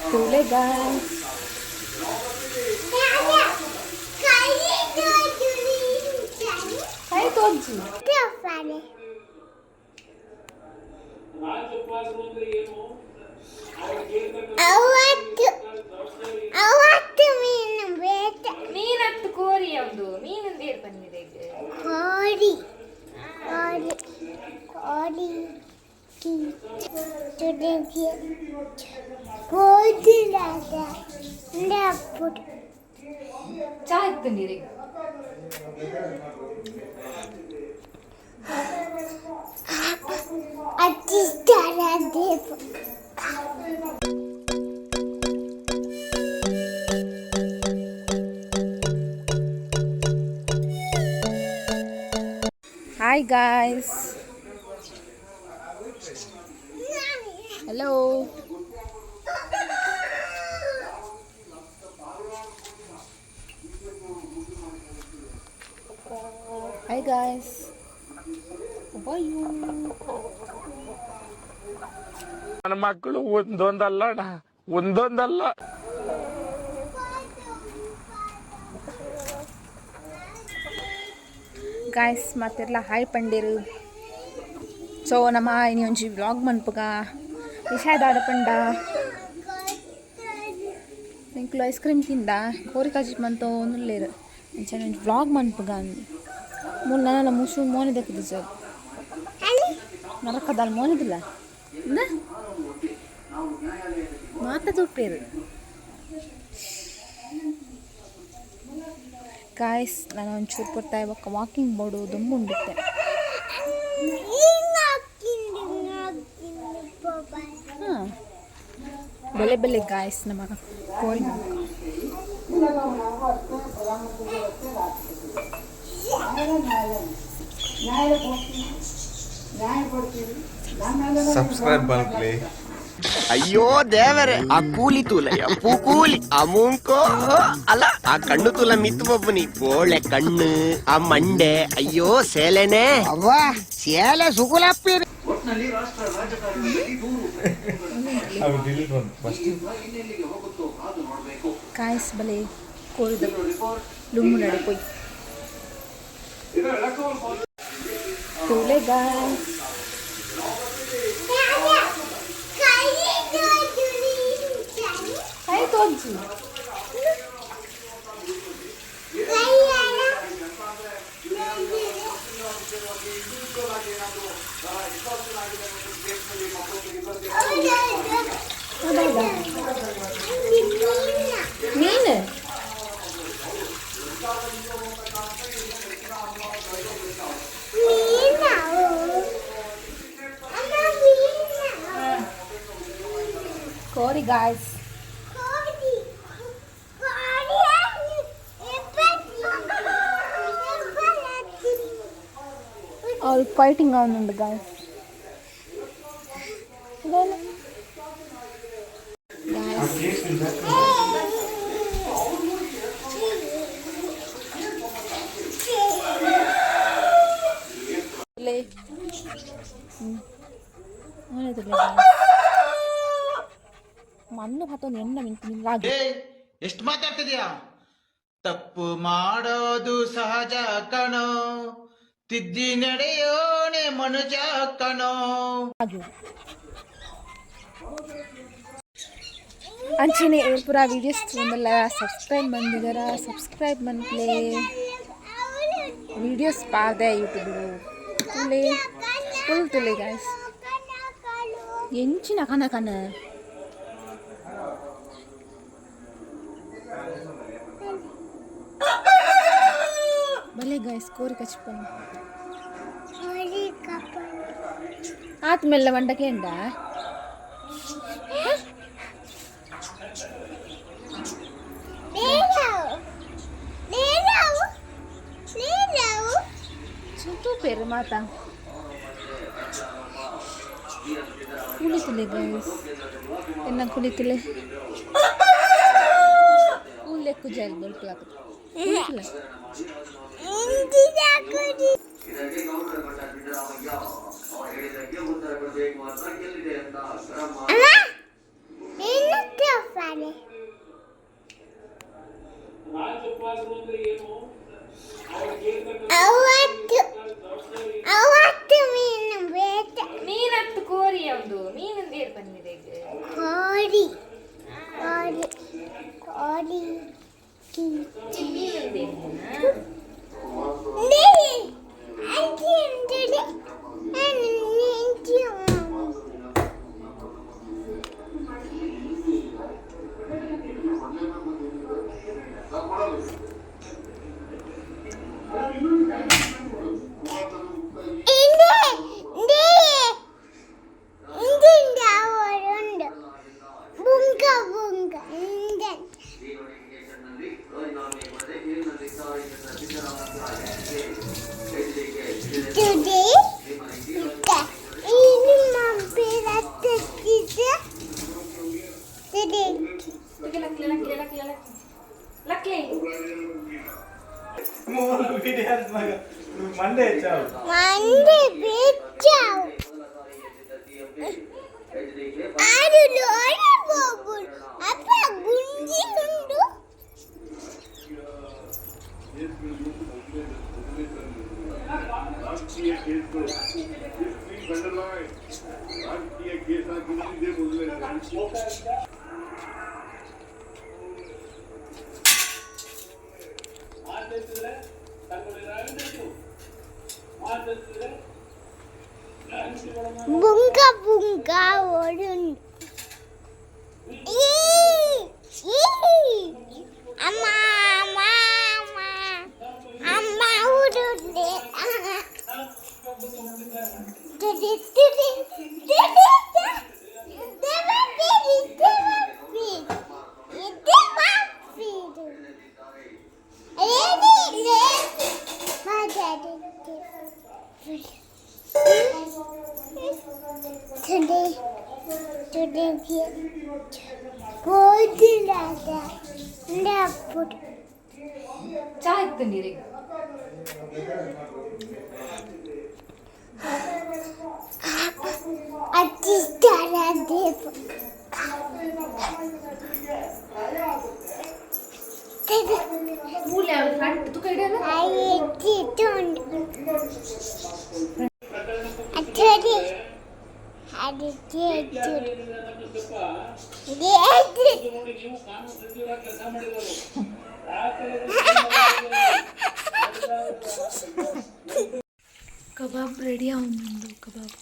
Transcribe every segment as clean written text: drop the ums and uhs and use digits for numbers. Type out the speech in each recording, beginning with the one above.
Tule guys. Hai toji. ಅವತ್ತು ಮೀನು ಬೇಟ ಮೀನತ್ತು ಕೋರಿ ಯಾವುದು ಮೀನಿಂದ ಏರ್ ಬಂದಿದೆ ಈಗ ಕೋರಿ ಕೋರಿ ಕೋರಿ ಚಾ ಇತ್ತು ನೀರಿಗೆ Hi guys. Hello. Hi guys. How are you? ನನ್ನ ಮಕ್ಕಳು ಒಂದೊಂದಲ್ಲ ಗಾಯ್ಸ್ ಮತ್ತೆಲ್ಲ ಹಾಯ್ ಪಂಡೇರು ಸೊ ನಮ್ಮ ಇನಿ ಒಂಜಿ ವ್ಲಾಗ್ ಮನ್ಪುಗ ವಿಷಯದಾಡ ಪಂಡ ಎಂಕ್ಲು ಐಸ್ ಕ್ರೀಮ್ ತಿಂದ ಕೋರಿ ಕಾಜಿ ಮಂತ ಒಂದುಲ್ಲೇರು ಅಂಚನೆ ಒಂಜಿ ವ್ಲಾಗ್ ಮನ್ಪುಗ ಅಂದು ಮೂಲ ನನ್ನ ಮುಸು ಮೋನೆ ದಕ್ಕದು ಸರ್ ನರಕದಲ್ಲಿ ಮೋನಿದಿಲ್ಲ ಮಾತಾಡುತ್ತೇರು ಗಾಯ್ಸ್ ನಾನು ಒಂಚೂರು ಬರ್ತಾ ಇವಾಗ ವಾಕಿಂಗ್ ಬೋರ್ಡು ದೊಂಬು ಉಂಡಿತ್ತೆ ಹಾಂ ಬೆಲೆ ಬೆಲೆ ಗಾಯ್ಸ್ ನಮ್ಮ ಕೋಳಿ ಸಬ್ಸ್ಕ್ರೈಬ್ ಮಾಡ್ಲಿ ಅಯ್ಯೋ ದೇವರೇ ಆ ಕೂಲಿ ತೂಲಯ್ಯ ಕೂಲಿ ಆ ಮೂಂಕೋ ಅಲ್ಲ ಆ ಕಣ್ಣು ತೂಲ ಮಿತ್ತು ಬಬ್ಬನಿ ಬೋಳೆ ಕಣ್ಣು ಆ ಮಂಡೆ ಅಯ್ಯೋ ಸೇಲೆನೆ ಅವ್ವ ಸೇಲೆ ಸುಗುಲಪ್ಪಿರಿ ಕಾಯಿಸ್ ಬಲೆ ಕೋರಿದ ಲುಮ್ಮು ನಡೆ ಪೋಯ್ ತೂಲೆ guys Hai toji. Mine. Sorry guys. All fighting on the guys. ಮಣ್ಣು ಹತ್ತೊಂದು ಎಣ್ಣೆ ನಿಮ್ಗೆ ಎಷ್ಟು ಮಾತಾಡ್ತಿದ್ಯಾ ತಪ್ಪು ಮಾಡೋದು ಸಹಜ ಕಣೋ ತಿದ್ದಿ ನಡೆಯೋನೆ ಮನುಜ ಕಣೋ ಅಂಚೆನೆ ಪೂರಾ ವೀಡಿಯೋಸ್ ಒಂದಲ್ಲ ಸಬ್ಸ್ಕ್ರೈಬ್ ಬಂದಿದ್ದಾರ ಸಬ್ಸ್ಕ್ರೈಬ್ ಮನ್ಪ್ಲೆ ವೀಡಿಯೋಸ್ ಪಾರ್ದೆ ಯೂಟ್ಯೂಬ್ ತುಲೆ ಫುಲ್ ತುಲೆ ಗಾಯ್ಸ್ ಎಂಚಿನ ಕನ ಕನ भले गाइस कोरी कच्चिपन आत मेल्ल వంటకి ఎండా చుట్టూ పేరు మాత ಕುಳಿತಲೆ ಗೈಸ್ ಎನ್ನ ಕುಳಿತಲೆ ಕೂಲೆಕ್ಕು ಜಾರಿ ಬಲ್ಪಲಾಕ ಕುಳಿತಲೆ ಅವತ್ತು ಮೀನು ಬೇಟ ಮೀನತ್ತು ಕೋರಿ ಯಾವುದು ಮೀನಿಂದ ಏರ್ ಬಂದಿದೆ ಈಗ ಕೋಡಿ ಕೋಡಿ ಕೋಡಿ ಮೀನಿಂದ ಮಂಡೆ ಬೇಚಾವು ಆರು ಲೋರಿ ಬಾಬು ಅಪ್ಪ ಗುಂಜಿ ಉಂಡು bunga bunga orun amma amma amma orun today ಚಾಯ್ ತಂದಿರಿ ಮೂಲೆ ಅವ್ರ ಫ್ರಂಟ್ ತುಕ ಇಡಲ್ಲ ಕಬಾಬ್ ರೆಡಿ అవుతుంది ಕಬಾಬ್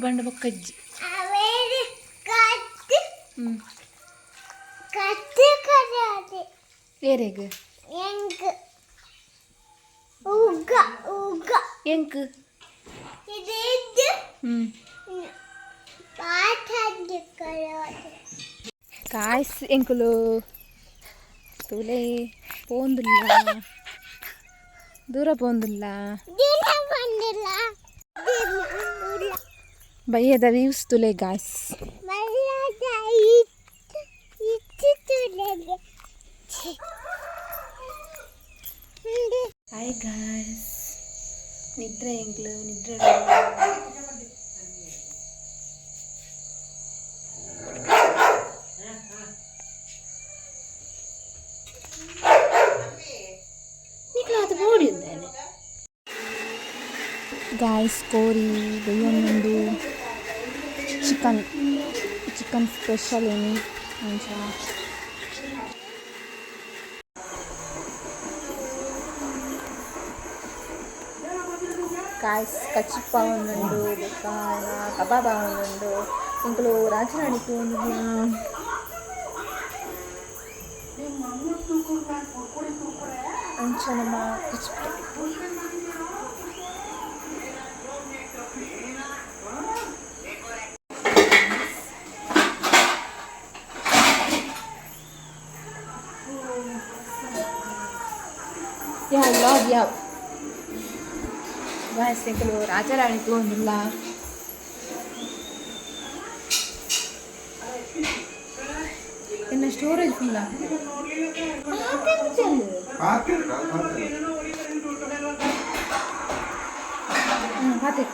ಬಂಡ ಬಕ್ಕಜ್ಜಿ ಏರೆಗ್ ಎಂಕ್ ಕಾಯ್ಸ್ ಎಂಕುಲು ತುಲೆ ಪೋಂದುಲ್ಲ ದೂರ ಪೋಂದುಲ್ಲ ಬಯ್ಯದ ವ್ಯೂಸ್ ತುಲೆ ಗಾಯ್ಸ್ ಹಾಯ್ ಗಾಯ್ಸ್ ನಿದ್ರೆ ಎಂಕ್ಲು ನಿದ್ರೆ ಗಾಯ್ಸ್ ಕೋರಿ ಬೆಯ್ಯೊಂದು ಚಿಕನ್ ಸ್ಪೆಷಲ್ ಏನಿ ಅಂಚ ಗಾಯ್ಸ್ ಕಚ್ಚಿಪ್ಪ ಒಂದುಂಡು ಬೊಕ್ಕ ಕಬಾಬ ಒಂದುಂಡು ಇಂಕುಲು ರಾಜನಾಡಿತ್ತು ಒಂದು ಅಂಚ ನಮ್ಮ ಕಚ್ಚಿಪ್ಪ ವಯಸ್ಸೆಗಳು ರಾಜರಾಣಿ ತಗೊಂಡಿಲ್ಲ ಇನ್ನು ಸ್ಟೋರೇಜ್ ಫುಲ್ಲ ಪಾತೆ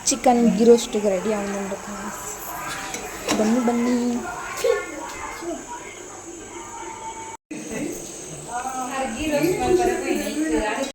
ಚಿಕನ್ ಗಿರೋಸ್ಟಿಗೆ ರೆಡಿ ಆಗೋಣ ಬನ್ನಿ ಬನ್ನಿ